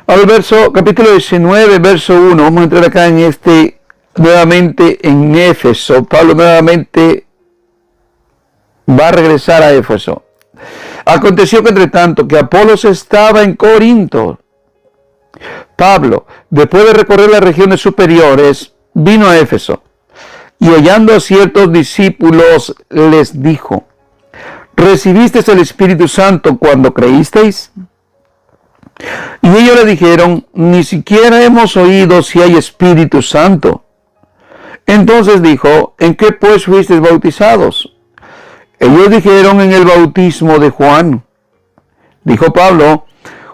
Al capítulo 19, verso 1. Vamos a entrar acá nuevamente en Éfeso. Pablo nuevamente va a regresar a Éfeso. Aconteció que entre tanto que Apolos estaba en Corinto, Pablo, después de recorrer las regiones superiores, vino a Éfeso, y hallando a ciertos discípulos les dijo: ¿recibisteis el Espíritu Santo cuando creísteis? Y ellos le dijeron: ni siquiera hemos oído si hay Espíritu Santo. Entonces dijo: ¿en qué pues fuisteis bautizados? Ellos dijeron: en el bautismo de Juan. Dijo Pablo: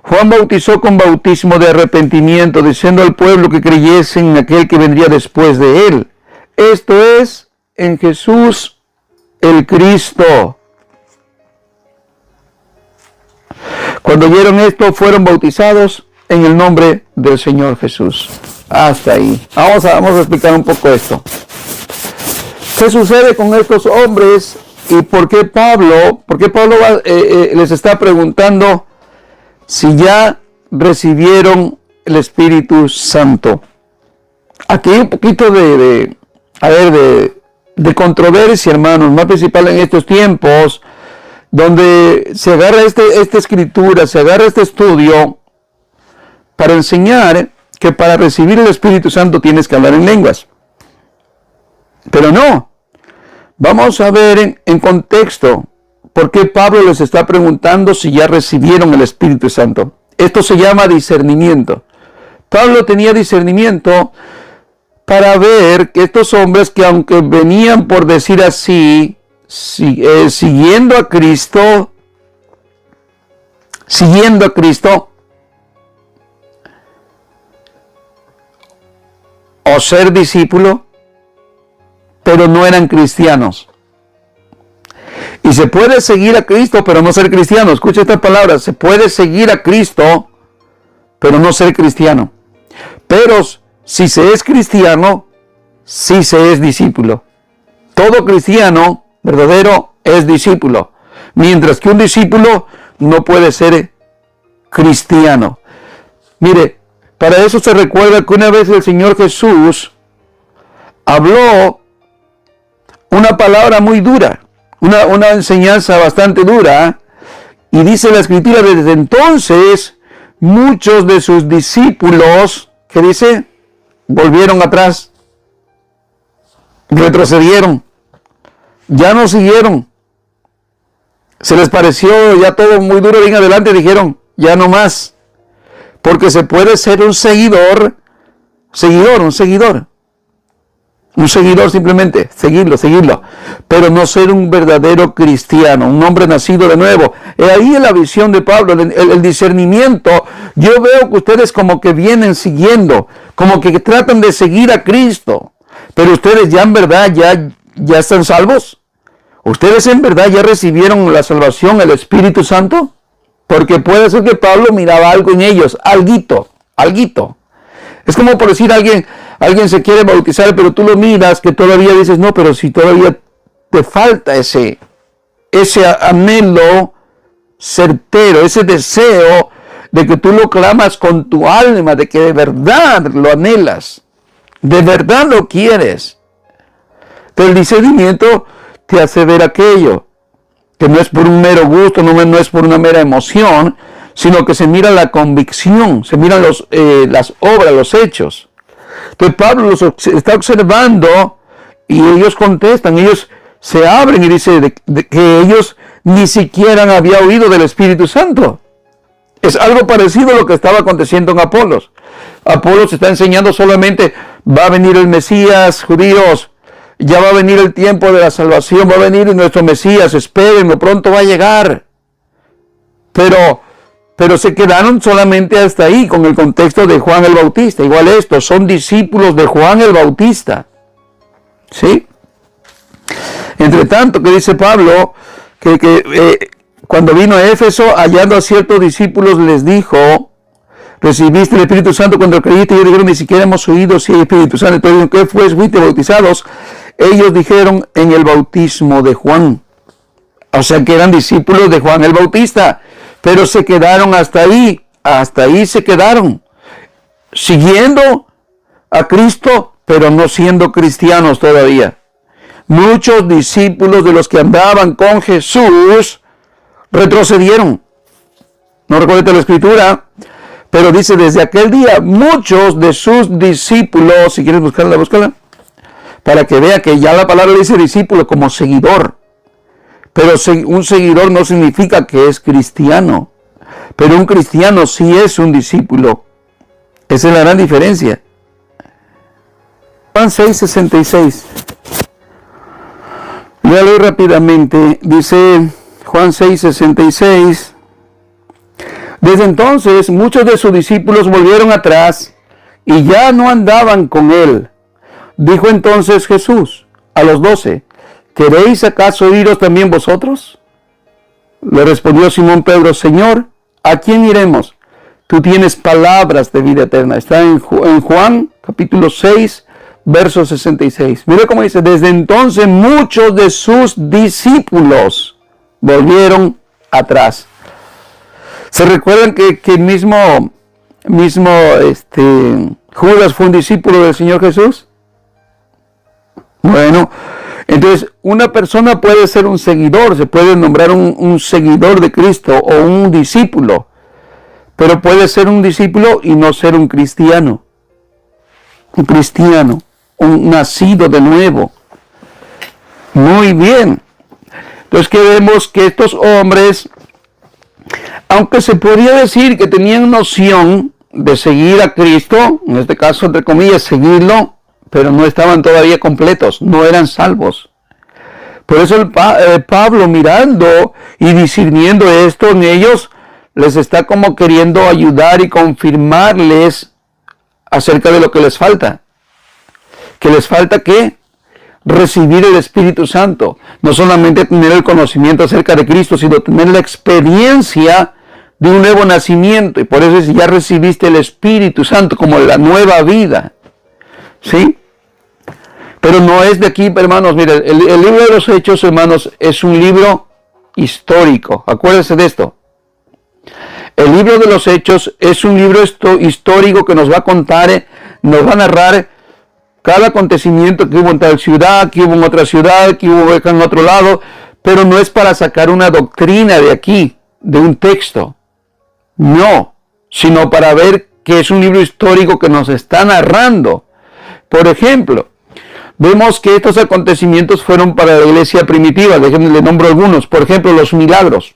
Juan bautizó con bautismo de arrepentimiento, diciendo al pueblo que creyese en aquel que vendría después de él, esto es, en Jesús el Cristo. Cuando oyeron esto, fueron bautizados en el nombre del Señor Jesús. Hasta ahí. Vamos a explicar un poco esto. ¿Qué sucede con estos hombres y por qué Pablo les está preguntando si ya recibieron el Espíritu Santo? Aquí hay un poquito de controversia, hermanos, más principal en estos tiempos, donde se agarra esta escritura, se agarra este estudio para enseñar que para recibir el Espíritu Santo tienes que hablar en lenguas. Pero no. Vamos a ver en contexto por qué Pablo les está preguntando si ya recibieron el Espíritu Santo. Esto se llama discernimiento. Pablo tenía discernimiento para ver que estos hombres, que aunque venían, por decir así, siguiendo a Cristo, o ser discípulo, pero no eran cristianos. Y se puede seguir a Cristo, pero no ser cristiano. Escucha esta palabra: se puede seguir a Cristo, pero no ser cristiano. Pero si se es cristiano, sí se es discípulo. Todo cristiano verdadero es discípulo, mientras que un discípulo no puede ser cristiano. Mire, para eso se recuerda que una vez el Señor Jesús habló una palabra muy dura, una enseñanza bastante dura, y dice la Escritura: desde entonces muchos de sus discípulos, ¿qué dice?, volvieron atrás, retrocedieron, ya no siguieron, se les pareció ya todo muy duro, bien adelante, dijeron: ya no más, porque se puede ser un seguidor simplemente, seguirlo, pero no ser un verdadero cristiano, un hombre nacido de nuevo. Ahí es la visión de Pablo, el discernimiento. Yo veo que ustedes como que vienen siguiendo, como que tratan de seguir a Cristo, pero ustedes ya en verdad ya están salvos. ¿Ustedes en verdad ya recibieron la salvación, el Espíritu Santo? Porque puede ser que Pablo miraba algo en ellos, alguito. Es como por decir, alguien se quiere bautizar, pero tú lo miras que todavía dices: no, pero si todavía te falta ese anhelo certero, ese deseo de que tú lo clamas con tu alma, de que de verdad lo anhelas, de verdad lo quieres. El discernimiento te hace ver aquello, que no es por un mero gusto, no es por una mera emoción, sino que se mira la convicción, se miran las obras, los hechos. Entonces Pablo los está observando y ellos contestan, ellos se abren y dice que ellos ni siquiera habían oído del Espíritu Santo. Es algo parecido a lo que estaba aconteciendo en Apolos. Apolos está enseñando solamente: va a venir el Mesías, judíos, ya va a venir el tiempo de la salvación, va a venir nuestro Mesías, espérenlo, pronto va a llegar. Pero se quedaron solamente hasta ahí, con el contexto de Juan el Bautista. Igual estos son discípulos de Juan el Bautista. ¿Sí? Entre tanto, que dice Pablo, que cuando vino a Éfeso, hallando a ciertos discípulos, les dijo: ¿recibiste el Espíritu Santo cuando creíste? Y ellos dijeron: ni siquiera hemos oído si hay Espíritu Santo. Entonces, ¿qué fuiste bautizados? Ellos dijeron: en el bautismo de Juan. O sea que eran discípulos de Juan el Bautista, pero se quedaron hasta ahí. hasta ahí se quedaron, siguiendo a Cristo, pero no siendo cristianos todavía. Muchos discípulos de los que andaban con Jesús retrocedieron. No recuerdo la escritura, pero dice, desde aquel día, muchos de sus discípulos, si quieres buscarla, búscala, para que vea que ya la palabra dice discípulo como seguidor. Pero un seguidor no significa que es cristiano. Pero un cristiano sí es un discípulo. Esa es la gran diferencia. Juan 6:66. Léalo rápidamente. Dice Juan 6:66. Desde entonces muchos de sus discípulos volvieron atrás y ya no andaban con él. Dijo entonces Jesús a los 12, ¿queréis acaso iros también vosotros? Le respondió Simón Pedro, Señor, ¿a quién iremos? Tú tienes palabras de vida eterna. Está en Juan capítulo 6, verso 66. Mira cómo dice, desde entonces muchos de sus discípulos volvieron atrás. ¿Se recuerdan que el mismo Judas fue un discípulo del Señor Jesús? Bueno, entonces una persona puede ser un seguidor, se puede nombrar un seguidor de Cristo o un discípulo, pero puede ser un discípulo y no ser un cristiano. Un cristiano, un nacido de nuevo. Muy bien. Entonces que vemos que estos hombres, aunque se podría decir que tenían noción de seguir a Cristo, en este caso entre comillas seguirlo, pero no estaban todavía completos, no eran salvos. Por eso Pablo, mirando y discerniendo esto en ellos, les está como queriendo ayudar y confirmarles acerca de lo que les falta. Que les falta ¿qué? Recibir el Espíritu Santo. No solamente tener el conocimiento acerca de Cristo, sino tener la experiencia de un nuevo nacimiento. Y por eso ya recibiste el Espíritu Santo como la nueva vida. ¿Sí? Pero no es de aquí, hermanos. Miren, el libro de los Hechos, hermanos, es un libro histórico. Acuérdense de esto. El libro de los Hechos es un libro histórico que nos va a contar, nos va a narrar cada acontecimiento que hubo en tal ciudad, que hubo en otra ciudad, que hubo en otro lado, pero no es para sacar una doctrina de aquí, de un texto. No, sino para ver que es un libro histórico que nos está narrando. Por ejemplo, vemos que estos acontecimientos fueron para la iglesia primitiva. Déjenme le nombro algunos. Por ejemplo, los milagros.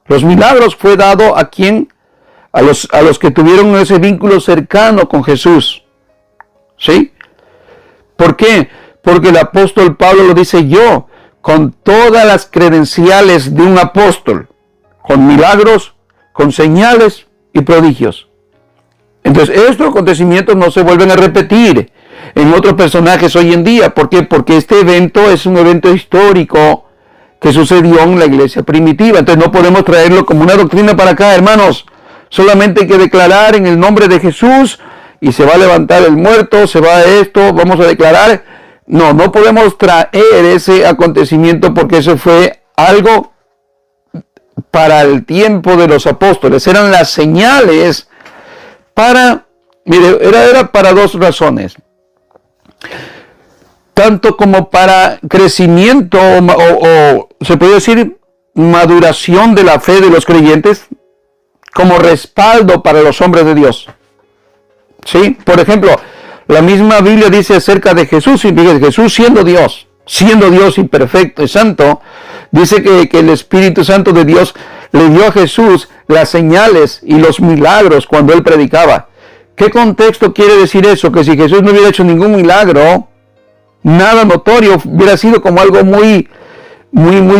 Los milagros fue dado a quién? A los que tuvieron ese vínculo cercano con Jesús. ¿Sí? ¿Por qué? Porque el apóstol Pablo lo dice yo, con todas las credenciales de un apóstol, con milagros, con señales y prodigios. Entonces, estos acontecimientos no se vuelven a repetir en otros personajes hoy en día. ¿Por qué? Porque este evento es un evento histórico que sucedió en la iglesia primitiva. Entonces no podemos traerlo como una doctrina para acá, hermanos. Solamente hay que declarar en el nombre de Jesús y se va a levantar el muerto, se va a esto, vamos a declarar. No, no podemos traer ese acontecimiento porque eso fue algo para el tiempo de los apóstoles. Eran las señales para, mire, era para dos razones. Tanto como para crecimiento o se puede decir maduración de la fe de los creyentes, como respaldo para los hombres de Dios. ¿Sí? Por ejemplo, la misma Biblia dice acerca de Jesús, y Jesús siendo Dios y perfecto y santo, dice que el Espíritu Santo de Dios le dio a Jesús las señales y los milagros cuando él predicaba. ¿Qué contexto quiere decir eso? Que si Jesús no hubiera hecho ningún milagro, nada notorio, hubiera sido como algo muy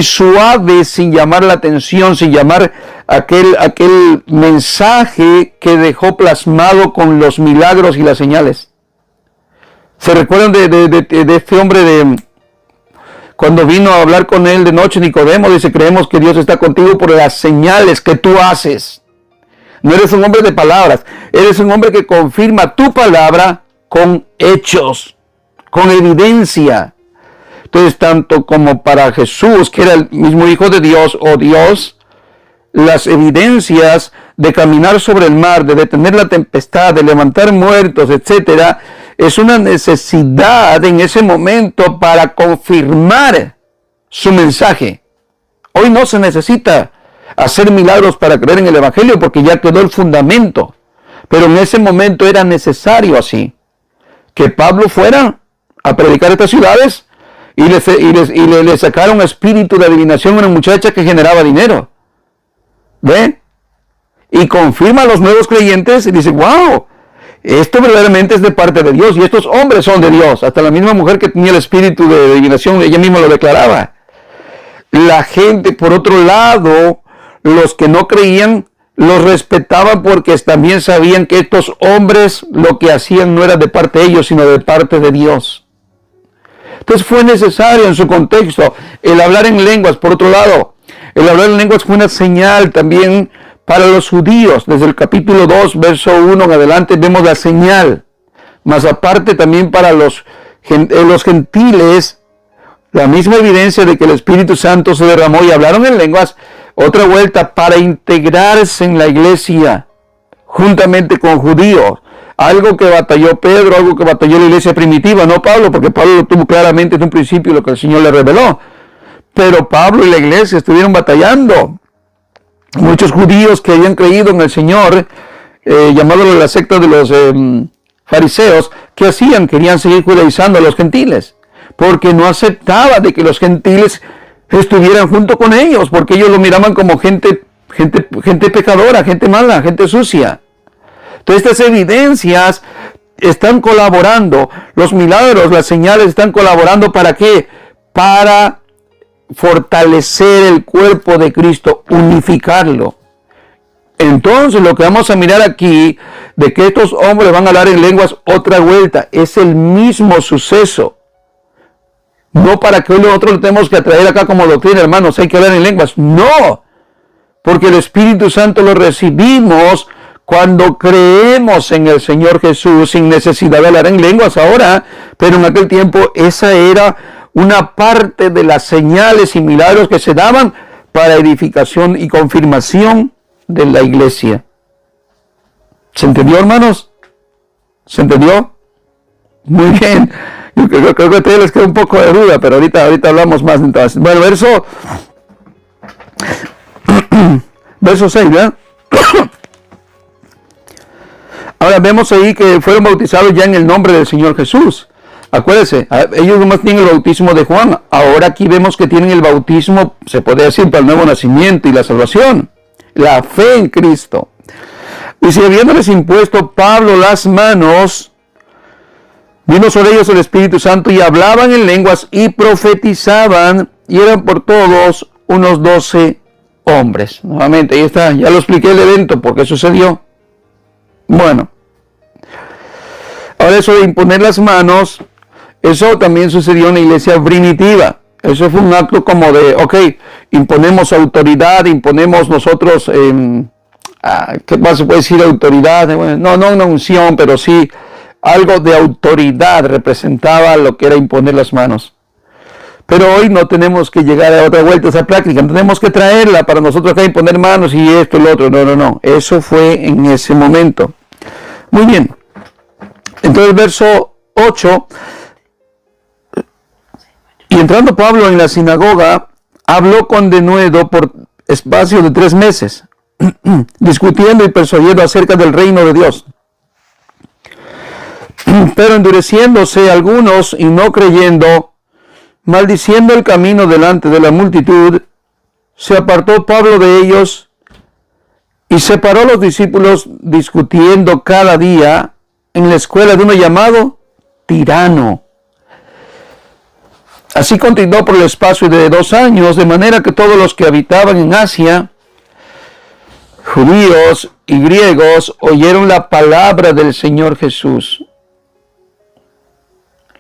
suave, sin llamar la atención, sin llamar aquel mensaje que dejó plasmado con los milagros y las señales. ¿Se recuerdan de este hombre cuando vino a hablar con él de noche, Nicodemo? Dice, creemos que Dios está contigo por las señales que tú haces. No eres un hombre de palabras, eres un hombre que confirma tu palabra con hechos, con evidencia. Entonces, tanto como para Jesús, que era el mismo Hijo de Dios o Dios, las evidencias de caminar sobre el mar, de detener la tempestad, de levantar muertos, etcétera, es una necesidad en ese momento para confirmar su mensaje. Hoy no se necesita hacer milagros para creer en el Evangelio porque ya quedó el fundamento. Pero en ese momento era necesario así, que Pablo fuera a predicar estas ciudades y le sacaron espíritu de adivinación a una muchacha que generaba dinero. ¿Ve? Y confirma a los nuevos creyentes y dice, wow, esto verdaderamente es de parte de Dios y estos hombres son de Dios. Hasta la misma mujer que tenía el espíritu de adivinación, ella misma lo declaraba. La gente, por otro lado, los que no creían, los respetaban porque también sabían que estos hombres lo que hacían no era de parte de ellos, sino de parte de Dios. Entonces fue necesario en su contexto el hablar en lenguas. Por otro lado, el hablar en lenguas fue una señal también para los judíos. Desde el capítulo 2, verso 1 en adelante vemos la señal. Más aparte también para los gentiles, la misma evidencia de que el Espíritu Santo se derramó y hablaron en lenguas. Otra vuelta para integrarse en la iglesia juntamente con judíos. Algo que batalló Pedro, algo que batalló la iglesia primitiva, no Pablo, porque Pablo lo tuvo claramente en un principio lo que el Señor le reveló. Pero Pablo y la iglesia estuvieron batallando. Muchos judíos que habían creído en el Señor, llamándolo la secta de los fariseos, ¿qué hacían? Querían seguir judaizando a los gentiles, porque no aceptaba de que los gentiles estuvieran junto con ellos, porque ellos lo miraban como gente pecadora, gente mala, gente sucia. Entonces estas evidencias están colaborando, los milagros, las señales están colaborando ¿para qué? Para fortalecer el cuerpo de Cristo, unificarlo. Entonces lo que vamos a mirar aquí, de que estos hombres van a hablar en lenguas otra vuelta, es el mismo suceso. No para que hoy nosotros lo tenemos que traer acá como doctrina, hermanos, hay que hablar en lenguas. No, porque el Espíritu Santo lo recibimos cuando creemos en el Señor Jesús sin necesidad de hablar en lenguas ahora, pero en aquel tiempo esa era una parte de las señales y milagros que se daban para edificación y confirmación de la iglesia. ¿Se entendió, hermanos? ¿Se entendió? Muy bien. Yo creo que a ustedes les queda un poco de duda, pero ahorita hablamos más entonces. Bueno, verso 6, ¿verdad? Ahora vemos ahí que fueron bautizados ya en el nombre del Señor Jesús. Acuérdense, ellos nomás tienen el bautismo de Juan. Ahora aquí vemos que tienen el bautismo, se puede decir, para el nuevo nacimiento y la salvación. La fe en Cristo. Y si habiéndoles impuesto Pablo las manos, vino sobre ellos el Espíritu Santo y hablaban en lenguas y profetizaban, y eran por todos unos 12 hombres. Nuevamente, ahí está, ya lo expliqué el evento, por qué sucedió. Bueno, ahora eso de imponer las manos, eso también sucedió en la iglesia primitiva. Eso fue un acto como de, ok, imponemos autoridad, imponemos nosotros, ¿qué más se puede decir autoridad? Bueno, no una unción, pero sí algo de autoridad representaba lo que era imponer las manos. Pero hoy no tenemos que llegar a otra vuelta a esa práctica, no tenemos que traerla para nosotros acá imponer manos y esto y lo otro. No, eso fue en ese momento. Muy bien. Entonces, verso 8. Y entrando Pablo en la sinagoga, habló con denuedo por espacio de 3 meses, discutiendo y persuadiendo acerca del reino de Dios. Pero endureciéndose algunos y no creyendo, maldiciendo el camino delante de la multitud, se apartó Pablo de ellos y separó a los discípulos discutiendo cada día en la escuela de uno llamado Tirano. Así continuó por el espacio de 2 años, de manera que todos los que habitaban en Asia, judíos y griegos, oyeron la palabra del Señor Jesús.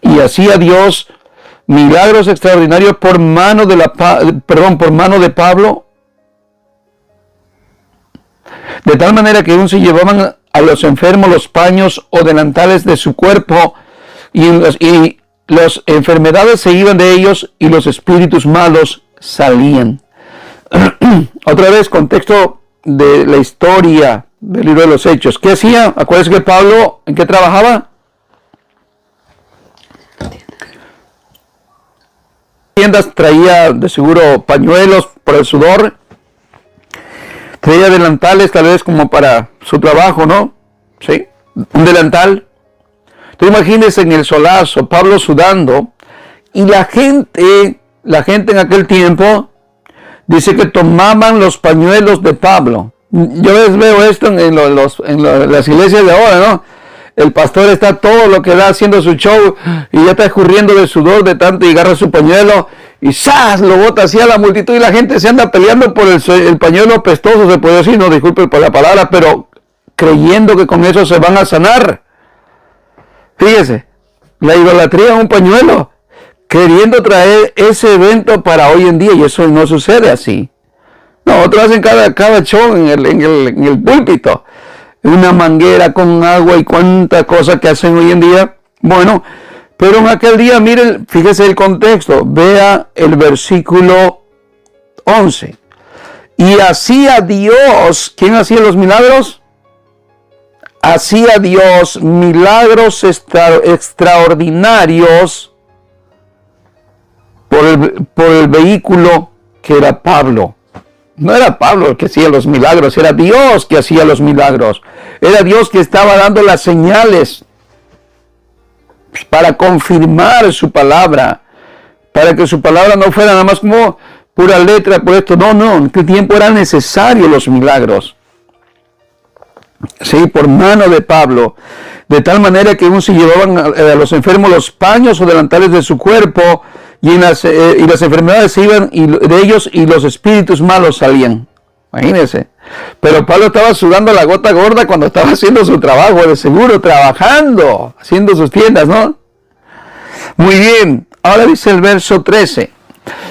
Y hacía Dios milagros extraordinarios por mano de Pablo, de tal manera que aún se llevaban a los enfermos los paños o delantales de su cuerpo, y las enfermedades se iban de ellos y los espíritus malos salían. Otra vez, contexto de la historia del libro de los Hechos. ¿Qué hacía? Acuérdense que Pablo, ¿en qué trabajaba? Tiendas, traía de seguro pañuelos por el sudor, traía delantales tal vez como para su trabajo, ¿no? Sí, un delantal. Tú imagínese en el solazo, Pablo sudando, y la gente en aquel tiempo dice que tomaban los pañuelos de Pablo. Yo les veo esto en las iglesias de ahora, ¿no? El pastor está todo lo que da haciendo su show y ya está escurriendo de sudor de tanto y agarra su pañuelo y ¡zas! Lo bota así a la multitud y la gente se anda peleando por el pañuelo apestoso, se puede decir, no disculpe por la palabra, pero creyendo que con eso se van a sanar. Fíjese, la idolatría es un pañuelo, queriendo traer ese evento para hoy en día, y eso no sucede así. No, otros hacen cada show en el púlpito, una manguera con agua y cuánta cosa que hacen hoy en día. Bueno, pero en aquel día, miren, fíjese el contexto, vea el versículo 11. Y hacía Dios, ¿quién hacía los milagros? Hacía Dios milagros extraordinarios por el vehículo que era Pablo. No era Pablo el que hacía los milagros, era Dios que hacía los milagros. Era Dios que estaba dando las señales para confirmar su palabra, para que su palabra no fuera nada más como pura letra, por esto. No, en aquel tiempo eran necesarios los milagros. Sí, por mano de Pablo, de tal manera que aún se llevaban a los enfermos los paños o delantales de su cuerpo, y las enfermedades se iban de ellos y los espíritus malos salían. Imagínense. Pero Pablo estaba sudando la gota gorda cuando estaba haciendo su trabajo, de seguro, trabajando, haciendo sus tiendas, ¿no? Muy bien, ahora dice el verso 13.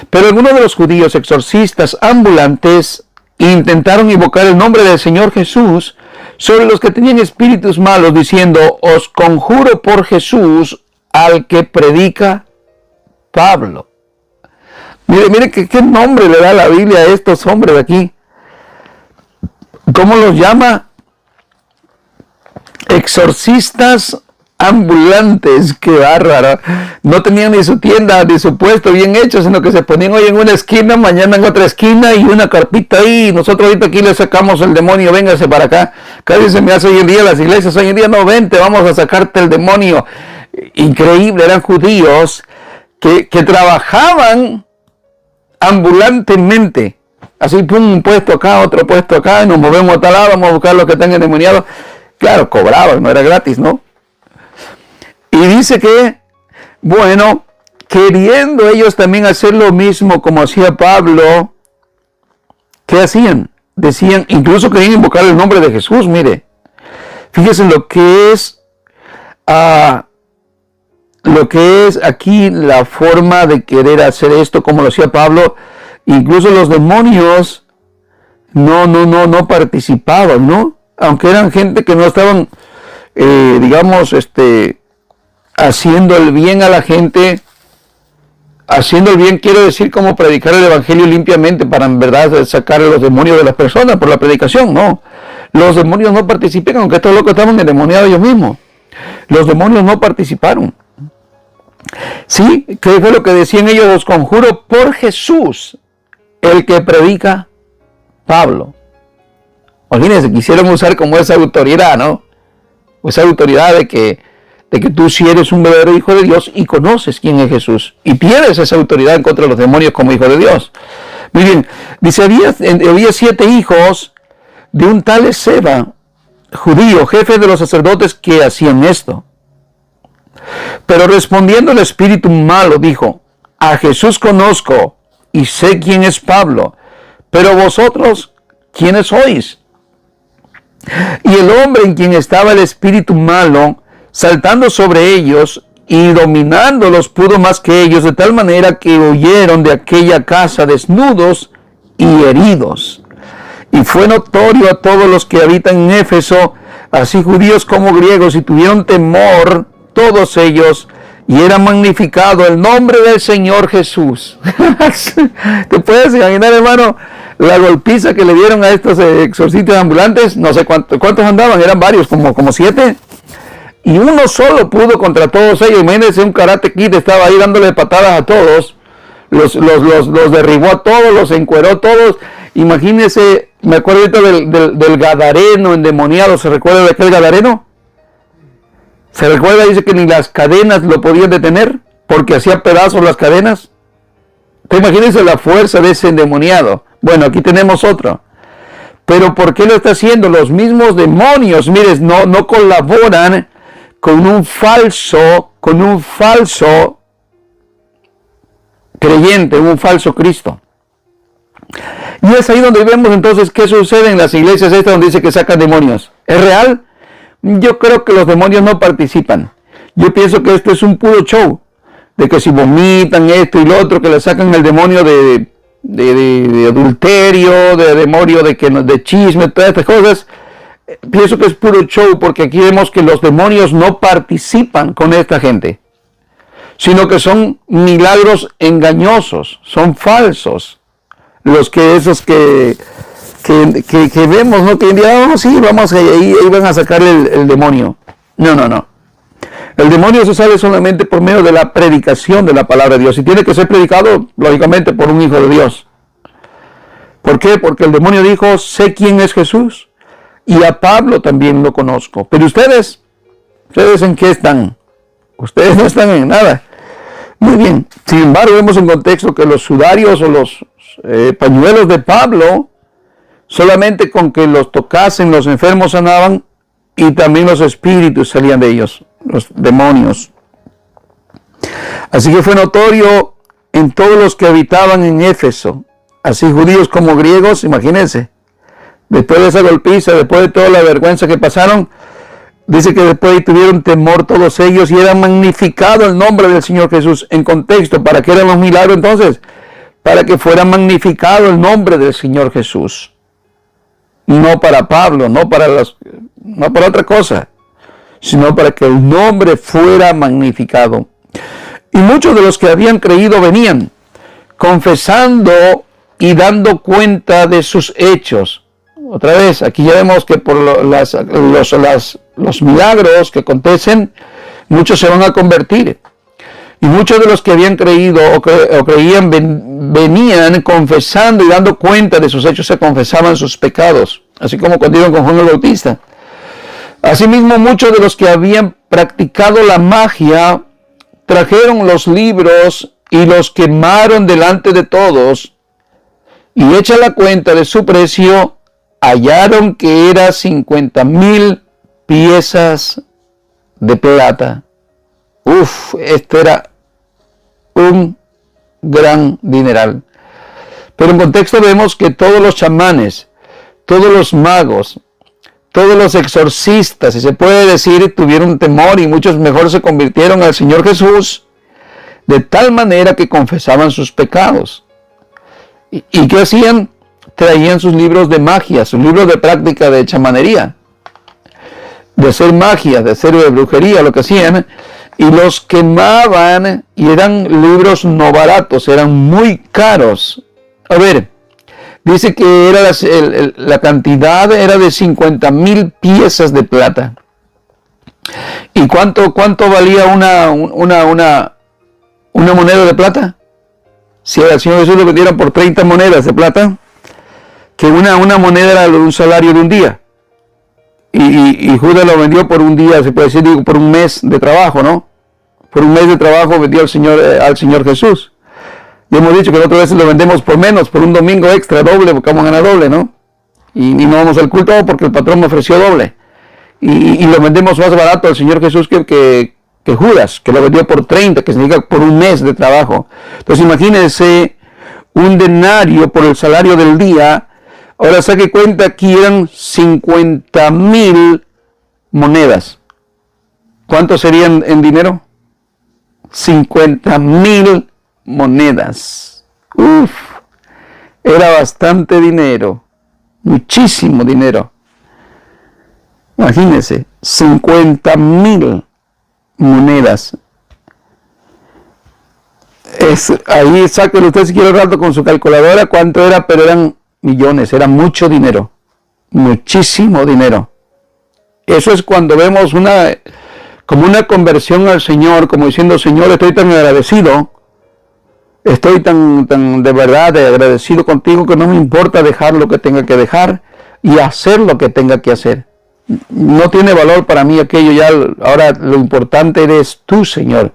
Pero algunos de los judíos exorcistas ambulantes intentaron invocar el nombre del Señor Jesús sobre los que tenían espíritus malos, diciendo: os conjuro por Jesús al que predica Pablo. Mire qué nombre le da la Biblia a estos hombres de aquí. ¿Cómo los llama? Exorcistas ambulantes. Qué bárbaro. No tenían ni su tienda ni su puesto bien hecho, sino que se ponían hoy en una esquina, mañana en otra esquina y una carpita ahí. Nosotros ahorita aquí le sacamos el demonio, véngase para acá. Casi se me hace hoy en día las iglesias, hoy en día no, vente, vamos a sacarte el demonio. Increíble, eran judíos que trabajaban ambulantemente. Así, pum, un puesto acá, otro puesto acá, y nos movemos a tal lado, vamos a buscar los que están endemoniados. Claro, cobraban, no era gratis, ¿no? Y dice que, bueno, queriendo ellos también hacer lo mismo como hacía Pablo, ¿qué hacían? Decían, incluso querían invocar el nombre de Jesús, mire. Fíjense lo que es aquí la forma de querer hacer esto como lo hacía Pablo. Incluso los demonios no participaban, ¿no? Aunque eran gente que no estaban, digamos, haciendo el bien a la gente. Haciendo el bien quiero decir como predicar el evangelio limpiamente para en verdad sacar a los demonios de las personas por la predicación, no. Los demonios no participan, aunque estos locos estaban endemoniados ellos mismos. Los demonios no participaron. Sí, ¿qué fue lo que decían ellos? Os conjuro por Jesús, el que predica Pablo. Imagínense, quisieron usar como esa autoridad, ¿no? Esa autoridad de que tú sí eres un verdadero hijo de Dios y conoces quién es Jesús. Y tienes esa autoridad en contra de los demonios como hijo de Dios. Muy bien, dice, había 7 hijos de un tal Esceva, judío, jefe de los sacerdotes, que hacían esto. Pero respondiendo el espíritu malo, dijo: a Jesús conozco y sé quién es Pablo, pero vosotros, ¿quiénes sois? Y el hombre en quien estaba el espíritu malo, saltando sobre ellos y dominándolos, pudo más que ellos, de tal manera que huyeron de aquella casa desnudos y heridos. Y fue notorio a todos los que habitan en Éfeso, así judíos como griegos, y tuvieron temor todos ellos, y era magnificado el nombre del Señor Jesús. ¿Te puedes imaginar, hermano, la golpiza que le dieron a estos exorcistas ambulantes, no sé cuántos andaban, eran varios, como 7. Y uno solo pudo contra todos ellos. Imagínense, un Karate Kid estaba ahí dándole patadas a todos. Los derribó a todos, los encueró a todos. Imagínense, me acuerdo ahorita del gadareno endemoniado. ¿Se recuerda de aquel gadareno? ¿Se recuerda? Dice que ni las cadenas lo podían detener porque hacía pedazos las cadenas. Imagínense la fuerza de ese endemoniado. Bueno, aquí tenemos otro. Pero ¿por qué lo está haciendo? Los mismos demonios, mires, no colaboran con un falso creyente, un falso Cristo. Y es ahí donde vemos entonces qué sucede en las iglesias estas donde dice que sacan demonios. ¿Es real? Yo creo que los demonios no participan. Yo pienso que esto es un puro show. De que si vomitan esto y lo otro, que le sacan el demonio de adulterio, de demonio de chisme, todas estas cosas. Pienso que es puro show, porque aquí vemos que los demonios no participan con esta gente, sino que son milagros engañosos, son falsos. Esos que vemos, ¿no? Que un día, sí, vamos, ahí van a sacar el demonio. No. El demonio se sale solamente por medio de la predicación de la palabra de Dios. Y tiene que ser predicado, lógicamente, por un hijo de Dios. ¿Por qué? Porque el demonio dijo, sé quién es Jesús. Y a Pablo también lo conozco. Pero ¿ustedes en qué están? Ustedes no están en nada. Muy bien. Sin embargo, vemos en contexto que los sudarios o los pañuelos de Pablo, solamente con que los tocasen, los enfermos sanaban y también los espíritus salían de ellos, los demonios. Así que fue notorio en todos los que habitaban en Éfeso, así judíos como griegos. Imagínense, después de esa golpiza, después de toda la vergüenza que pasaron, dice que después tuvieron temor todos ellos y era magnificado el nombre del Señor Jesús. En contexto, ¿para qué eran los milagros entonces? Para que fuera magnificado el nombre del Señor Jesús. No para Pablo, no para otra cosa, sino para que el nombre fuera magnificado. Y muchos de los que habían creído venían confesando y dando cuenta de sus hechos. Otra vez, aquí ya vemos que por los milagros que acontecen, muchos se van a convertir. Y muchos de los que habían creído o creían venían confesando y dando cuenta de sus hechos, se confesaban sus pecados, así como cuando iban con Juan el Bautista. Asimismo, muchos de los que habían practicado la magia trajeron los libros y los quemaron delante de todos, y hecha la cuenta de su precio, hallaron que era 50,000 piezas de plata. Esto era un gran dineral. Pero en contexto vemos que todos los chamanes, todos los magos, todos los exorcistas, si se puede decir, tuvieron temor y muchos mejor se convirtieron al Señor Jesús, de tal manera que confesaban sus pecados. ¿Y qué hacían? Traían sus libros de magia, sus libros de práctica de chamanería, de hacer magia, de hacer brujería, lo que hacían, y los quemaban, y eran libros no baratos, eran muy caros. A ver, dice que era la cantidad era de 50,000 piezas de plata. ¿Y cuánto valía una moneda de plata? Si al Señor Jesús lo vendieran por 30 monedas de plata, que una moneda era un salario de un día. Y Judas lo vendió por un día, se puede decir, por un mes de trabajo, ¿no? Por un mes de trabajo vendió al Señor Jesús. Y hemos dicho que otras veces lo vendemos por menos, por un domingo extra, doble, porque vamos a ganar doble, ¿no? Y no vamos al culto porque el patrón me ofreció doble. Y lo vendemos más barato al Señor Jesús que Judas, que lo vendió por 30, que significa por un mes de trabajo. Entonces imagínense un denario por el salario del día. Ahora saque cuenta, aquí eran 50,000 monedas. ¿Cuánto serían en dinero? 50,000 monedas. Era bastante dinero, muchísimo dinero. Imagínense, 50,000 monedas. Ahí sáquenlo usted si quiere rato con su calculadora cuánto era, pero eran millones, era mucho dinero, muchísimo dinero. Eso es cuando vemos como una conversión al Señor, como diciendo, Señor, estoy tan agradecido, estoy tan de verdad agradecido contigo que no me importa dejar lo que tenga que dejar y hacer lo que tenga que hacer. No tiene valor para mí aquello, ya ahora lo importante eres tú, Señor.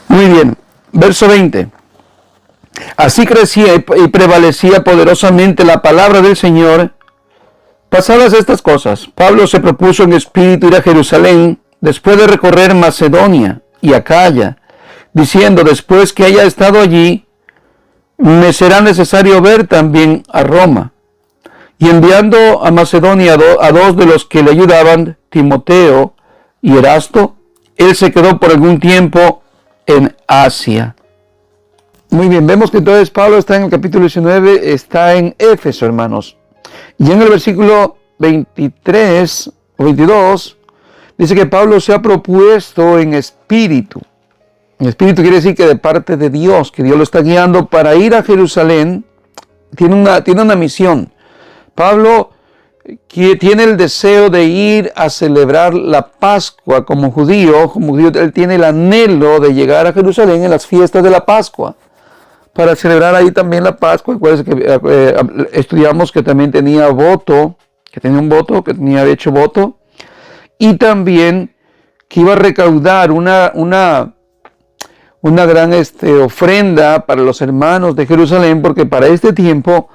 Muy bien, verso 20. Así crecía y prevalecía poderosamente la palabra del Señor. Pasadas estas cosas, Pablo se propuso en espíritu ir a Jerusalén después de recorrer Macedonia y Acaya, diciendo, después que haya estado allí, me será necesario ver también a Roma. Y enviando a Macedonia a dos de los que le ayudaban, Timoteo y Erasto, él se quedó por algún tiempo en Asia. Muy bien, vemos que entonces Pablo está en el capítulo 19, está en Éfeso, hermanos. Y en el versículo 23 o 22, dice que Pablo se ha propuesto en espíritu. En espíritu quiere decir que de parte de Dios, que Dios lo está guiando para ir a Jerusalén. Tiene una misión. Pablo tiene el deseo de ir a celebrar la Pascua como judío. Él tiene el anhelo de llegar a Jerusalén en las fiestas de la Pascua, para celebrar ahí también la Pascua. Acuérdense que estudiamos que también tenía voto, que había hecho voto, y también que iba a recaudar una gran ofrenda para los hermanos de Jerusalén, porque para este tiempo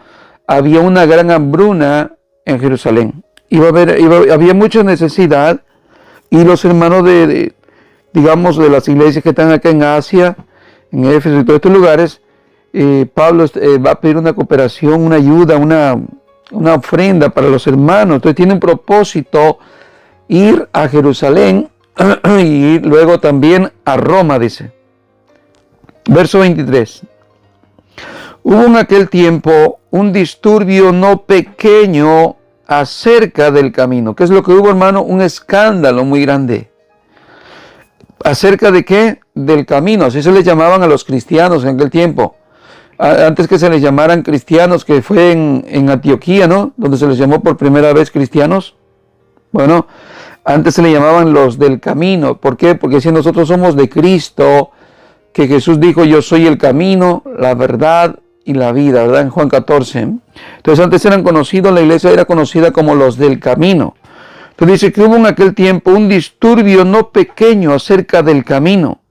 había una gran hambruna en Jerusalén. Había mucha necesidad, y los hermanos de las iglesias que están acá en Asia, en Éfeso y todos estos lugares, Pablo va a pedir una cooperación, una ayuda, una ofrenda para los hermanos. Entonces tiene un propósito ir a Jerusalén y luego también a Roma, dice. Verso 23. Hubo en aquel tiempo un disturbio no pequeño acerca del camino. ¿Qué es lo que hubo, hermano? Un escándalo muy grande. ¿Acerca de qué? Del camino. Así se les llamaban a los cristianos en aquel tiempo. Antes que se les llamaran cristianos, que fue en Antioquía, ¿no? Donde se les llamó por primera vez cristianos. Bueno, antes se le llamaban los del camino. ¿Por qué? Porque si nosotros somos de Cristo, que Jesús dijo, yo soy el camino, la verdad y la vida, ¿verdad? En Juan 14. Entonces antes eran conocidos, la iglesia era conocida como los del camino. Entonces dice que hubo en aquel tiempo un disturbio no pequeño acerca del camino,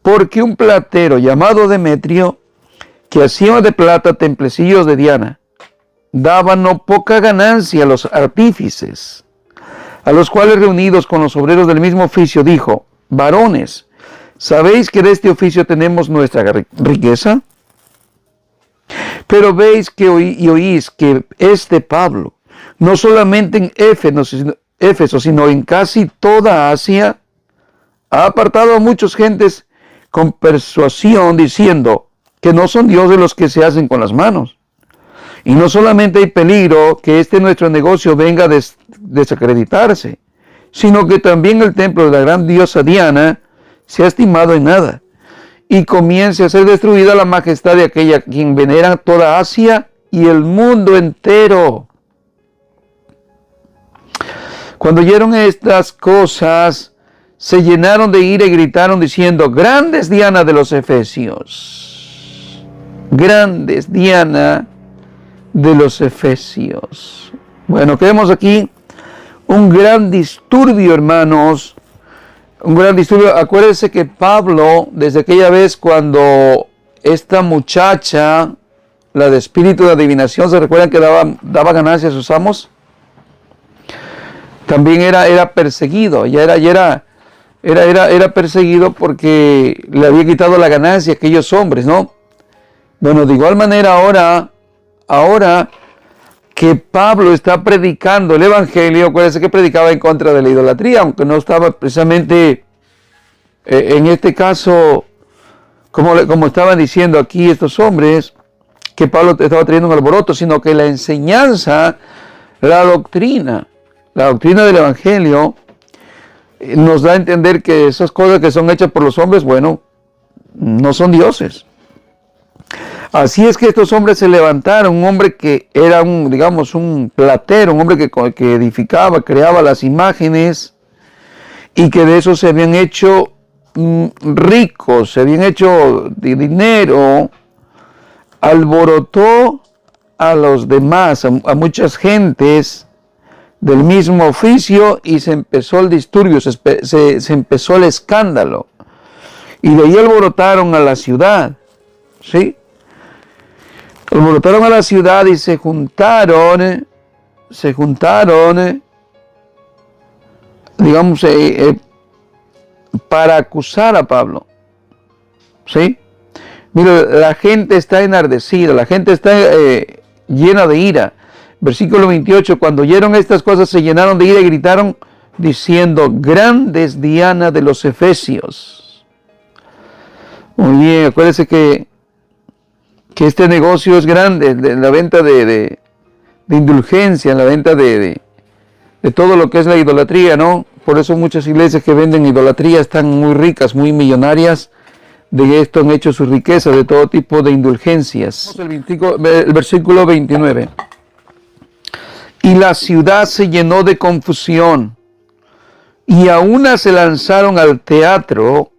porque un platero llamado Demetrio, que hacía de plata templecillos de Diana, daba no poca ganancia a los artífices, a los cuales reunidos con los obreros del mismo oficio dijo, varones, ¿sabéis que de este oficio tenemos nuestra riqueza? Pero veis que oís que este Pablo, no solamente en Éfeso, sino en casi toda Asia, ha apartado a muchas gentes con persuasión, diciendo que no son dioses los que se hacen con las manos. Y no solamente hay peligro que nuestro negocio venga a desacreditarse, sino que también el templo de la gran diosa Diana se ha estimado en nada, y comience a ser destruida la majestad de aquella quien venera toda Asia y el mundo entero. Cuando oyeron estas cosas, se llenaron de ira y gritaron diciendo, grande es Diana de los Efesios. Grande es Diana de los Efesios. Bueno, que vemos aquí un gran disturbio, hermanos. Un gran disturbio. Acuérdense que Pablo, desde aquella vez cuando esta muchacha, la de espíritu de adivinación, ¿se recuerdan que daba ganancias a sus amos? También era perseguido. Era perseguido porque le había quitado la ganancia a aquellos hombres, ¿no? Bueno, de igual manera ahora que Pablo está predicando el evangelio, acuérdense que predicaba en contra de la idolatría, aunque no estaba precisamente en este caso, como estaban diciendo aquí estos hombres, que Pablo estaba trayendo un alboroto, sino que la enseñanza, la doctrina del evangelio, nos da a entender que esas cosas que son hechas por los hombres, bueno, no son dioses. Así es que estos hombres se levantaron, un hombre que era digamos, un platero, un hombre que edificaba, creaba las imágenes y que de eso se habían hecho ricos, se habían hecho de dinero, alborotó a los demás, a muchas gentes del mismo oficio y se empezó el disturbio, se empezó el escándalo. Y de ahí alborotaron a la ciudad, ¿sí? Alborotaron a la ciudad y se juntaron, digamos, para acusar a Pablo, ¿sí? Mira, la gente está enardecida, la gente está llena de ira. Versículo 28, cuando oyeron estas cosas se llenaron de ira y gritaron diciendo, grande es Diana de los Efesios. Muy bien, acuérdense que este negocio es grande, la venta de indulgencia, la venta de todo lo que es la idolatría, ¿no? Por eso muchas iglesias que venden idolatría están muy ricas, muy millonarias. De esto han hecho su riqueza, de todo tipo de indulgencias. El versículo 29. Y la ciudad se llenó de confusión, y a una se lanzaron al teatro,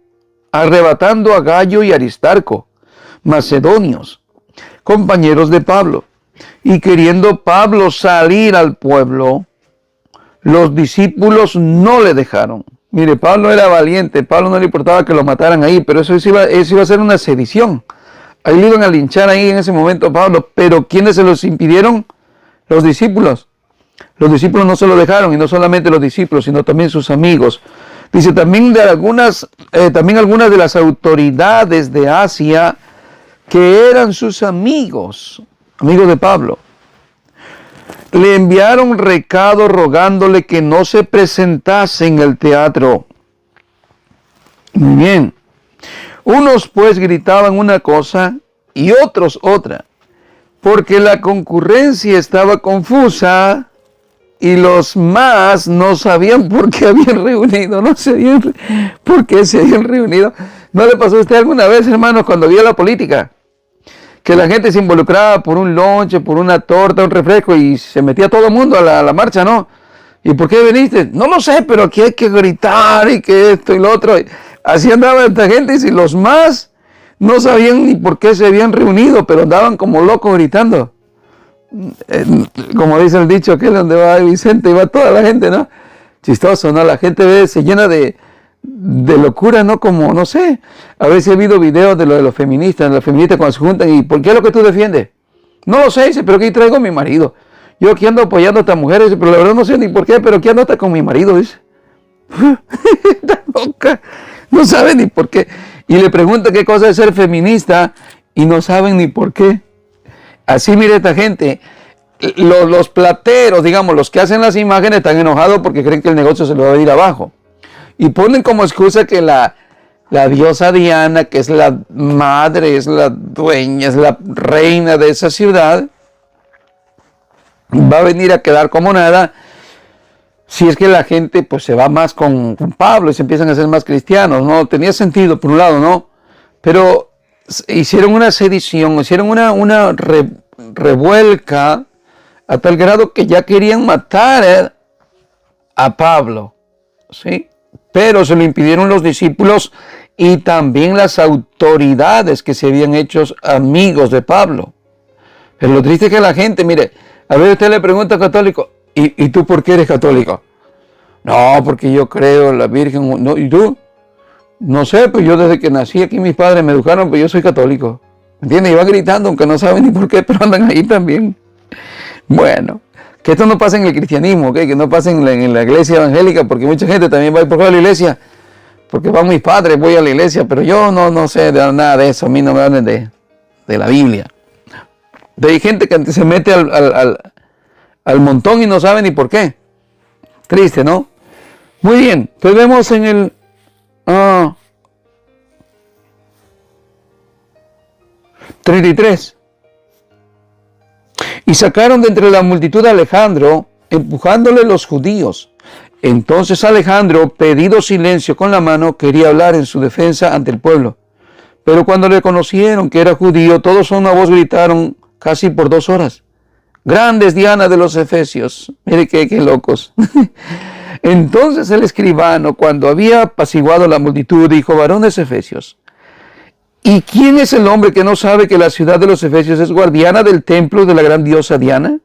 arrebatando a Gayo y Aristarco, macedonios, compañeros de Pablo. Y queriendo Pablo salir al pueblo, los discípulos no le dejaron. Mire, Pablo era valiente, Pablo no le importaba que lo mataran ahí, pero eso iba a ser una sedición. Ahí le iban a linchar ahí en ese momento a Pablo, pero ¿quiénes se los impidieron? Los discípulos. Los discípulos no se lo dejaron, y no solamente los discípulos, sino también sus amigos. Dice, también algunas de las autoridades de Asia, que eran sus amigos de Pablo, le enviaron recado rogándole que no se presentase en el teatro. Muy bien. Unos pues gritaban una cosa y otros otra, porque la concurrencia estaba confusa y los más no sabían por qué habían reunido, no sabían por qué se habían reunido. ¿No le pasó a usted alguna vez, hermanos, cuando vio la política? Que la gente se involucraba por un lonche, por una torta, un refresco, y se metía todo el mundo a la marcha, ¿no? ¿Y por qué viniste? No lo sé, pero aquí hay que gritar y que esto y lo otro. Así andaba esta gente, y si los más no sabían ni por qué se habían reunido, pero andaban como locos gritando. Como dice el dicho, que es donde va Vicente y va toda la gente, ¿no? Chistoso, ¿no? La gente se llena de locura, ¿no? Como, no sé, a veces he habido videos de los feministas cuando se juntan, ¿y por qué es lo que tú defiendes? No lo sé, dice, pero aquí traigo a mi marido. Yo aquí ando apoyando a esta mujer, dice, pero la verdad no sé ni por qué, pero aquí ando hasta con mi marido, dice. Está loca, no sabe ni por qué. Y le pregunta qué cosa es ser feminista y no saben ni por qué. Así mire esta gente, los plateros, digamos, los que hacen las imágenes están enojados porque creen que el negocio se lo va a ir abajo. Y ponen como excusa que la diosa Diana, que es la madre, es la dueña, es la reina de esa ciudad, va a venir a quedar como nada si es que la gente pues se va más con Pablo y se empiezan a ser más cristianos, ¿no? Tenía sentido por un lado, ¿no? Pero hicieron una sedición, hicieron una revuelca a tal grado que ya querían matar a Pablo, ¿sí? Pero se lo impidieron los discípulos y también las autoridades que se habían hecho amigos de Pablo. Pero lo triste es que la gente, mire, a ver, usted le pregunta al católico, ¿y tú por qué eres católico? No, porque yo creo en la Virgen. No, ¿y tú? No sé, pues yo desde que nací aquí mis padres me educaron, pues yo soy católico. ¿Entiendes? Y van gritando, aunque no saben ni por qué, pero andan ahí también. Bueno, que esto no pasa en el cristianismo, ¿okay? Que no pasa en la iglesia evangélica, porque mucha gente también va por la iglesia, porque van mis padres, voy a la iglesia, pero yo no sé de nada de eso, a mí no me hablan de la Biblia. Hay gente que se mete al montón y no sabe ni por qué. Triste, ¿no? Muy bien, pues vemos en el 33. Y sacaron de entre la multitud a Alejandro, empujándole los judíos. Entonces Alejandro, pedido silencio con la mano, quería hablar en su defensa ante el pueblo. Pero cuando le conocieron que era judío, todos a una voz gritaron casi por 2 horas: ¡Grandes Diana de los Efesios! Mire qué locos. Entonces el escribano, cuando había apaciguado la multitud, dijo: varones efesios, ¿y quién es el hombre que no sabe que la ciudad de los Efesios es guardiana del templo de la gran diosa Diana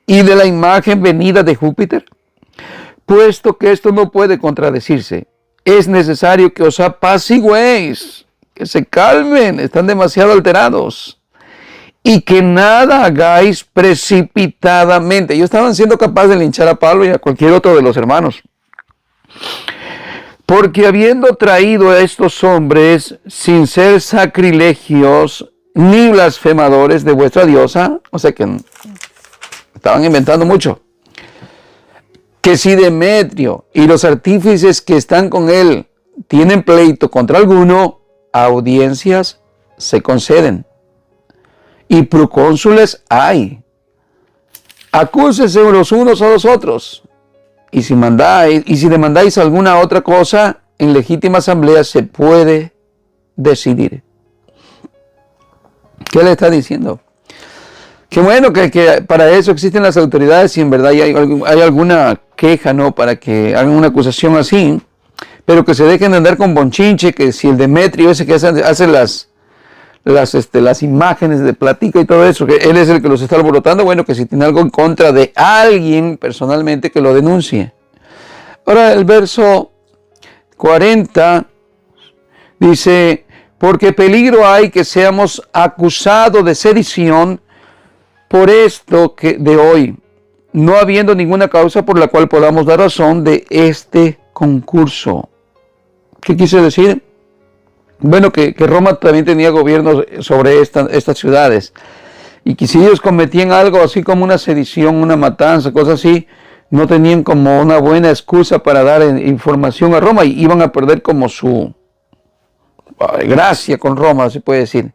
y de la imagen venida de Júpiter? Puesto que esto no puede contradecirse, es necesario que os apacigüéis, que se calmen, están demasiado alterados, y que nada hagáis precipitadamente. Ellos estaban siendo capaces de linchar a Pablo y a cualquier otro de los hermanos. Porque habiendo traído a estos hombres sin ser sacrilegios ni blasfemadores de vuestra diosa, o sea que estaban inventando mucho, que si Demetrio y los artífices que están con él tienen pleito contra alguno, audiencias se conceden y procónsules hay. Acúsense los unos a los otros. Y si demandáis alguna otra cosa, en legítima asamblea se puede decidir. ¿Qué le está diciendo? Qué bueno que para eso existen las autoridades, si en verdad hay alguna queja, ¿no?, para que hagan una acusación así, pero que se dejen de andar con bonchinche, que si el Demetrio ese que hace las imágenes de platica y todo eso, que él es el que los está alborotando, bueno, que si tiene algo en contra de alguien personalmente, que lo denuncie. Ahora el verso 40 dice: porque peligro hay que seamos acusados de sedición por esto que de hoy, no habiendo ninguna causa por la cual podamos dar razón de este concurso. ¿Qué quise decir? Bueno, que Roma también tenía gobierno sobre estas ciudades, y que si ellos cometían algo así como una sedición, una matanza, cosas así, no tenían como una buena excusa para dar información a Roma, y iban a perder como su gracia con Roma, se puede decir.